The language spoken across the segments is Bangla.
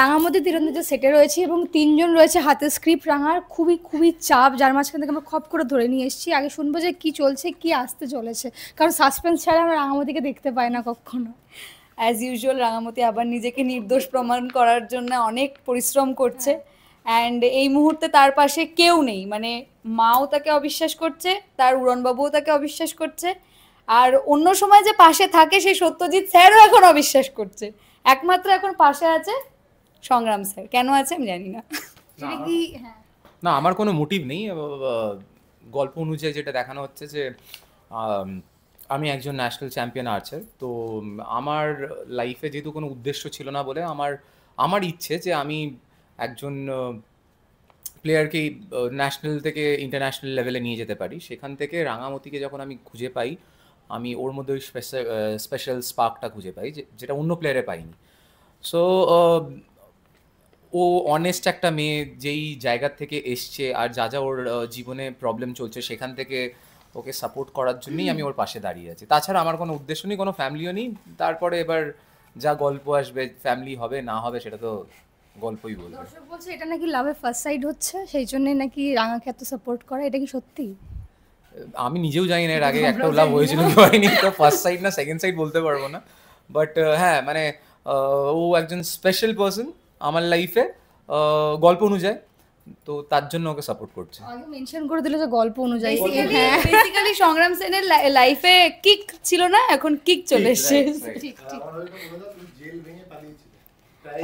রাঙামাটি তীরন্দাজের সেটে রয়েছে এবং 3জন রয়েছে হাতে স্ক্রিপ্ট রাঙার, খুবই খুবই চাপ, যার মাঝখান থেকে আমরা খপ করে ধরে নিয়ে এসেছি। আগে শুনবো যে কি চলছে, কি আসতে চলেছে, কারণ সাসপেন্স ছাড়া আমরা রাঙামাটিকে দেখতে পাই না কখনো। অ্যাজ ইউজুয়াল রাঙামতি আবার নিজেকে নির্দোষ প্রমাণ করার জন্য অনেক পরিশ্রম করছে, অ্যান্ড এই মুহূর্তে তার পাশে কেউ নেই, মানে মাও তাকে অবিশ্বাস করছে, তার উড়নবাবুও তাকে অবিশ্বাস করছে, আর অন্য সময় যে পাশে থাকে সেই সত্যজিৎ স্যারও এখন অবিশ্বাস করছে। একমাত্র এখন পাশে আছে সংগ্রাম স্যার। কেন আছে আমি জানি না। না, আমার কোনো মোটিভ নেই। গল্প অনুযায়ী যেটা দেখানো হচ্ছে যে আমি একজন ন্যাশনাল চ্যাম্পিয়ন আর্চার, তো আমার লাইফে যেহেতু কোনো উদ্দেশ্য ছিল না বলে আমার ইচ্ছে যে আমি একজন প্লেয়ারকে ন্যাশনাল থেকে ইন্টারন্যাশনাল লেভেলে নিয়ে যেতে পারি। সেখান থেকে রাঙামতিকে যখন আমি খুঁজে পাই, আমি ওর মধ্যে ওই স্পেশাল স্পার্কটা খুঁজে পাই যেটা অন্য প্লেয়ারে পাইনি। সো ও অনেস্ট একটা মেয়ে, যেই জায়গা থেকে এসছে আর যা যা ওর জীবনে প্রবলেম চলছে সেখান থেকে ওকে সাপোর্ট করার জন্যই আমি ওর পাশে দাঁড়িয়ে আছি। তাছাড়া আমার কোনো উদ্দেশ্য নেই, কোনো ফ্যামিলিও নেই। তারপরে এবার যা গল্প আসবে, ফ্যামিলি হবে না হবে সেটা তো গল্পই বলবে। দর্শক বলছে এটা নাকি লাভে ফার্স্ট সাইড হচ্ছে, সেই জন্যই নাকি রাঙাকে এত সাপোর্ট করে, এটা কি সত্যি? আমি নিজেও জানি না এর আগে একটাও লাভ হয়েছিল কি হয়নি, তো ফার্স্ট সাইড না সেকেন্ড সাইড বলতে পারবো না। বাট হ্যাঁ, মানে ও একজন স্পেশাল পার্সন আমার লাইফে গল্প অনুযায়ী, তো তার জন্য ওকে সাপোর্ট করছে। আগে মেনশন করে দিল যে গল্প অনুযায়ী। বেসিক্যালি সংগ্রাম সেনের লাইফে কিক ছিল না, এখন কিক চলে এসেছে।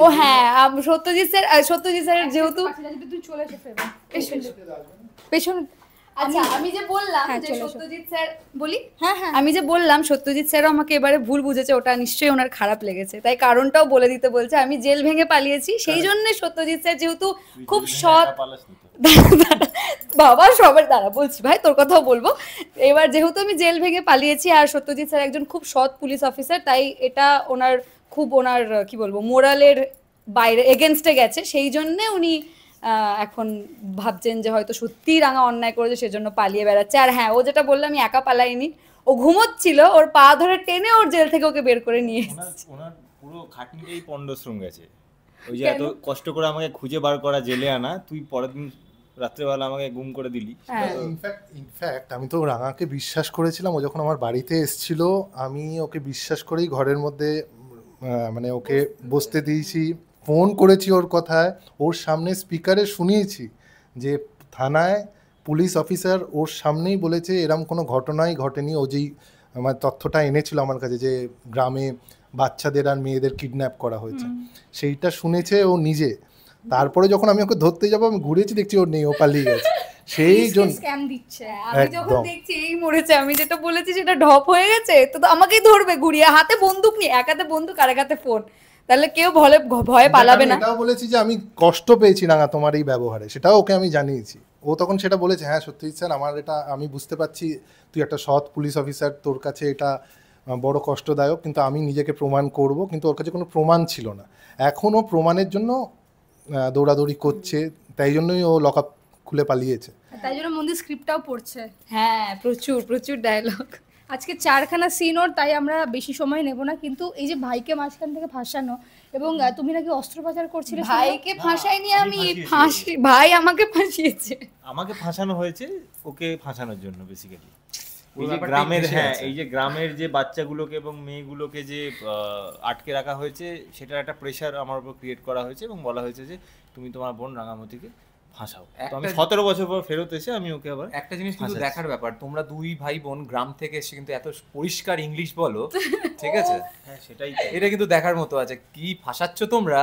ও হ্যাঁ, সত্যজিৎ স্যার যেহেতু পেছন, আচ্ছা আমি যে বললাম যে সত্যজিৎ স্যার বলি, আমি যে বললাম সত্যজিৎ স্যারও আমাকে এবারে ভুল বুঝেছে, ওটা নিশ্চয়ই ওনার খারাপ লেগেছে, তাই কারণটাও বলে দিতে বলছে। আমি জেল ভেঙে পালিয়েছি, সেই জন্য সত্যজিৎ স্যার যেহেতু খুব সৎ, বাবা সবার দ্বারা বলছি ভাই, তোর কথাও বলবো। এবার যেহেতু আমি জেল ভেঙে পালিয়েছি আর সত্যজিৎ স্যার একজন খুব সৎ পুলিশ অফিসার, তাই এটা ওনার খুব কি বলবো মোরালের বাইরে এগেনস্টে গেছে, সেই জন্যে উনি এখন ভাবছেন যে হয়তো সত্যিই রাঙা অন্যায় করেছে, সেজন্য পালিয়ে বেড়াচ্ছে। আর হ্যাঁ, ও যেটা বললো আমি একা পালাইনি, ও ঘুমোচ্ছিল, ওর পা ধরে টেনে ওর জেল থেকে ওকে বের করে নিয়ে এসেছে। ওনার পুরো খাটনিটাই পণ্ডশ্রম গেছে। ওই যে এত কষ্ট করে আমাকে খুঁজে বার করা, জেলে আনা, তুই পরের দিন রাত্রেবেলা আমাকে গুম করে দিলি। ইনফ্যাক্ট আমি তো রাঙাকে বিশ্বাস করেছিলাম। ও যখন আমার বাড়িতে এসেছিল, আমি ওকে বিশ্বাস করেই ঘরের মধ্যে মানে ওকে বসতে দিয়েছি, ফোন করেছি ওর কথায়, ওর সামনে স্পিকারে শুনিয়েছি যে থানায় পুলিশ অফিসার ওর সামনেই বলেছে এরম কোনো ঘটনাই ঘটেনি। ও যেই আমার তথ্যটা এনেছিল আমার কাছে যে গ্রামে বাচ্চাদের আর মেয়েদের কিডন্যাপ করা হয়েছে, সেইটা শুনেছে ও নিজে। তারপরে যখন আমি ওকে ধরতে যাবো, আমি ঘুরেছি, দেখছি ও নেই, ও পালিয়ে গেছে। সেই জন্য স্ক্যাম দিচ্ছে। আমি যখন দেখছি এই মরেছে, আমি যেটা বলেছি সেটা ঢপ হয়ে গেছে, তো আমাকেই ধরবে ঘুরিয়ে, হাতে বন্দুক নিয়ে, এক হাতে বন্দুক আর এক হাতে ফোন, তাহলে কেউ ভয়ে পালাবে না। এটাও বলেছি যে আমি কষ্ট পেয়েছি রাঙা তোমার এই ব্যবহারে, সেটাও ওকে আমি জানিয়েছি। ও তখন সেটা বলেছে, হ্যাঁ সত্যি স্যার, আমার এটা আমি বুঝতে পারছি, তুই একটা সৎ পুলিশ অফিসার, তোর কাছে এটা বড় কষ্টদায়ক, কিন্তু আমি নিজেকে প্রমাণ করব। কিন্তু ওর কাছে কোনো প্রমাণ ছিল না, এখনও প্রমাণের জন্য দৌড়াদৌড়ি করছে, তাই জন্যই ও লক আপ খুলে পালিয়েছে। তাই জন্য মন্দির স্ক্রিপ্টটাও পড়ছে। হ্যাঁ, প্রচুর প্রচুর ডায়লগ। আজকে 4খানা সিন ওর, তাই আমরা বেশি সময় নেব না। কিন্তু এই যে ভাইকে মাঝখান থেকে ফাঁসানো, এবং তুমি নাকি অস্ত্র পাচার করছিলে। ভাইকে ফাঁসাইনি আমি, ভাই আমাকে ফাঁসিয়েছে। আমাকে ফাঁসানো হয়েছে ওকে ফাঁসানোর জন্য বেসিক্যালি। এই যে গ্রামের, হ্যাঁ এই যে গ্রামের যে বাচ্চাগুলোকে এবং মেয়েগুলোকে যে আটকে রাখা হয়েছে, সেটার একটা প্রেশার আমার উপর ক্রিয়েট করা হয়েছে এবং বলা হয়েছে যে তুমি তোমার বোন রাঙামতিকে ফাঁসাও। তো আমি 17 বছর পর ফেরত এসে আমি ওকে আবার একটা জিনিস কিন্তু দেখার ব্যাপার, তোমরা দুই ভাই বোন গ্রাম থেকে এসে কিন্তু এত পরিষ্কার ইংলিশ বলো, ঠিক আছে? হ্যাঁ সেটাই, এটা কিন্তু দেখার মতো আছে, কি ফাঁসাচ্ছ তোমরা।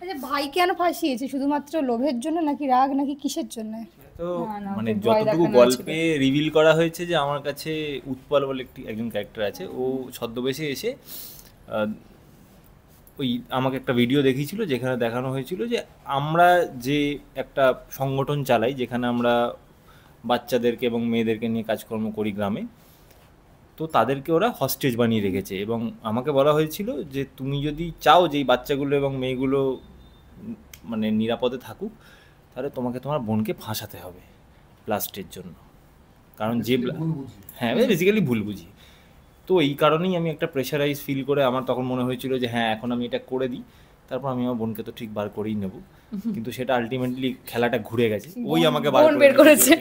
আচ্ছা, ভাই কেন ফাঁসিয়েছে? শুধুমাত্র লোভের জন্য নাকি রাগ নাকি কিসের জন্য? তো মানে যতটুকু গল্পে রিভিল করা হয়েছে যে আমার কাছে উৎপল বলে একজন ক্যারেক্টার আছে, ও ছদ্মবেশে এসে ওই আমাকে একটা ভিডিও দেখিয়েছিল, যেখানে দেখানো হয়েছিল যে আমরা যে একটা সংগঠন চালাই, যেখানে আমরা বাচ্চাদেরকে এবং মেয়েদেরকে নিয়ে কাজকর্ম করি গ্রামে, তো তাদেরকে ওরা হস্টেজ বানিয়ে রেখেছে। এবং আমাকে বলা হয়েছিল যে তুমি যদি চাও যে এই বাচ্চাগুলো এবং মেয়েগুলো মানে নিরাপদে থাকুক, তাহলে তোমাকে তোমার বোনকে ফাঁসাতে হবে ব্লাস্টের জন্য। কারণ যে, হ্যাঁ বেসিক্যালি ভুল বুঝি, তো এই কারণেই আমি একটা প্রেশারাইজ ফিল করে আমার তখন মনে হয়েছিল যে হ্যাঁ এখন আমি এটা করে দিই, তারপর আমি আমার বোনকে তো ঠিক বার করেই নেব, কিন্তু সেটা আলটিমেটলি খেলাটা ঘুরে গেছে, ওই আমাকে বার বের করেছে।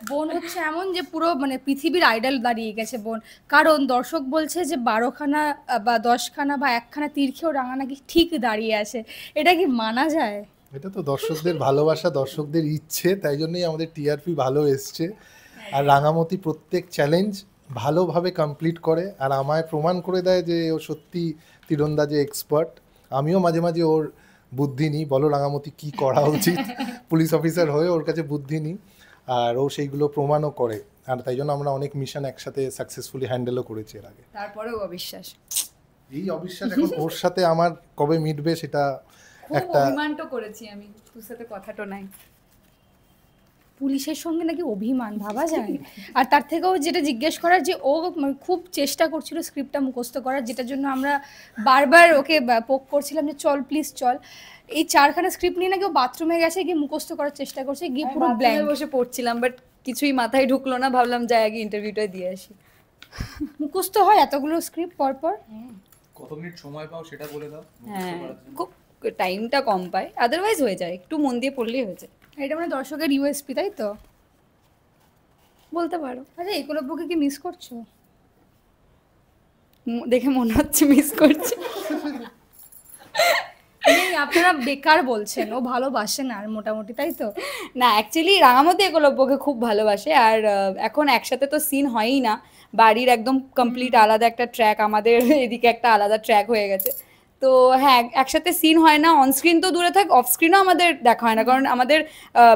বোন হচ্ছে এমন যে পুরো মানে পৃথিবীর আইডল দাঁড়িয়ে গেছে বোন, কারণ দর্শক বলছে যে 12খানা বা 10খানা বা 1খানা তীর খেয়েও রাঙা নাকি ঠিক দাঁড়িয়ে আছে, এটা কি মানা যায়? এটা তো দর্শকদের ভালোবাসা, দর্শকদের ইচ্ছে, তাই জন্যই আমাদের টিআরপি ভালো এসছে। আর রাঙামতি প্রত্যেক চ্যালেঞ্জ ভালোভাবে কমপ্লিট করে আর আমায় প্রমাণ করে দেয় যে ও সত্যি তীরন্দাজে এক্সপার্ট। আমিও মাঝে মাঝে ওর বুদ্ধি নিই, বলো রাঙামতি কি করা উচিত, পুলিশ অফিসার হয়ে ওর কাছে বুদ্ধি নিই, আর ও সেইগুলো প্রমাণও করে। আর তাই জন্য আমরা অনেক মিশন একসাথে সাকসেসফুলি হ্যান্ডেলও করেছি এর আগে। তারপরেও অবিশ্বাস, এই অবিশ্বাস এখন ওর সাথে আমার কবে মিটবে সেটা খুব একটা অভিমান তো করেছি আমি, তোর সাথে কথাটা নাই। পুলিশের সঙ্গে নাকি অভিমান ভাবা যায়? আর তার থেকেও যেটা জিজ্ঞেস করার যে ও মানে খুব চেষ্টা করছিল স্ক্রিপ্টটা মুখস্থ করার, যেটার জন্য আমরা বারবার ওকে পোক করছিলাম যে চল প্লিজ চল। এই 4খানা স্ক্রিপ্ট নিয়ে নাকি ও বাথরুমে গেছে, গিয়ে মুখস্থ করার চেষ্টা করছে, গিয়ে পুরো ব্ল্যাঙ্ক বসে পড়ছিলাম, বাট কিছুই মাথায় ঢুকলো না, ভাবলাম যাই আগে ইন্টারভিউটা দিয়ে আসি। মুখস্থ হয় এতগুলো স্ক্রিপ্ট পরপর? কত মিনিট সময় পাও সেটা বলে দাও। হ্যাঁ, খুব টাইমটা কম পায়, আদারওয়াইজ হয়ে যায়, একটু মন দিয়ে পড়লেই হয়ে যায়। এটা মানে দর্শকের ইউএসপি, তাই তো বলতে পারো। আচ্ছা একলব্যকে কি মিস করছো? দেখে মনে হচ্ছে মিস করছি। আপনারা বেকার বলছেন, ও ভালোবাসে না আর মোটামুটি, তাই তো? না, অ্যাকচুয়ালি রাঙামতি একলব্যকে খুব ভালোবাসে, আর এখন একসাথে তো সিন হয়ই না, বাড়ির একদম কমপ্লিট আলাদা একটা ট্র্যাক, আমাদের এদিকে একটা আলাদা ট্র্যাক হয়ে গেছে। তো হ্যাঁ, একসাথে সিন হয় না, অনস্ক্রিন তো দূরে থাক, অফ স্ক্রিনও আমাদের দেখা হয় না, কারণ আমাদের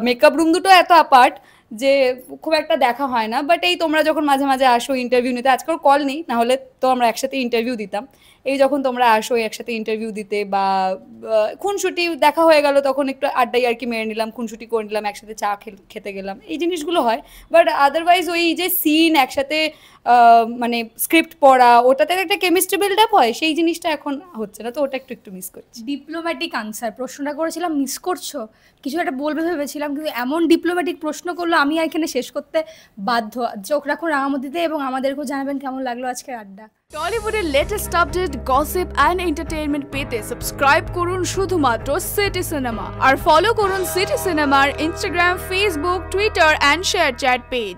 মেকআপ রুম দুটো এত অ্যাপার্ট যে খুব একটা দেখা হয় না। বাট এই তোমরা যখন মাঝে মাঝে আসো ইন্টারভিউ নিতে, আজকাল কল নেই, না হলে তো আমরা একসাথে ইন্টারভিউ দিতাম, এই যখন তোমরা আসো একসাথে ইন্টারভিউ দিতে বা খুনসুটি দেখা হয়ে গেল, তখন একটু আড্ডাই আর কি মেরে নিলাম, খুনসুটি করে নিলাম, একসাথে চা খেতে গেলাম, এই জিনিসগুলো হয়। বাট আদারওয়াইজ ওই যে সিন একসাথে মানে স্ক্রিপ্ট পড়া, ওটাতে একটা কেমিস্ট্রি বিল্ড আপ হয়, সেই জিনিসটা এখন হচ্ছে না, তো ওটা একটু মিস করছি। ডিপ্লোম্যাটিক আনসার, প্রশ্নটা করেছিলাম মিস করছো, কিছু একটা বলবে ভেবেছিলাম, কিন্তু এমন ডিপ্লোম্যাটিক প্রশ্ন করলো আমি এখানে শেষ করতে বাধ্য। চোখ রাখুন রাঙামতিতে এবং আমাদেরকেও জানাবেন কেমন লাগলো আজকের আড্ডা। টলিউডের latest update, gossip and entertainment পেতে সাবস্ক্রাইব করুন শুধুমাত্র সিটি সিনেমা, আর ফলো করুন সিটি সিনেমার Instagram, Facebook, Twitter and ShareChat page.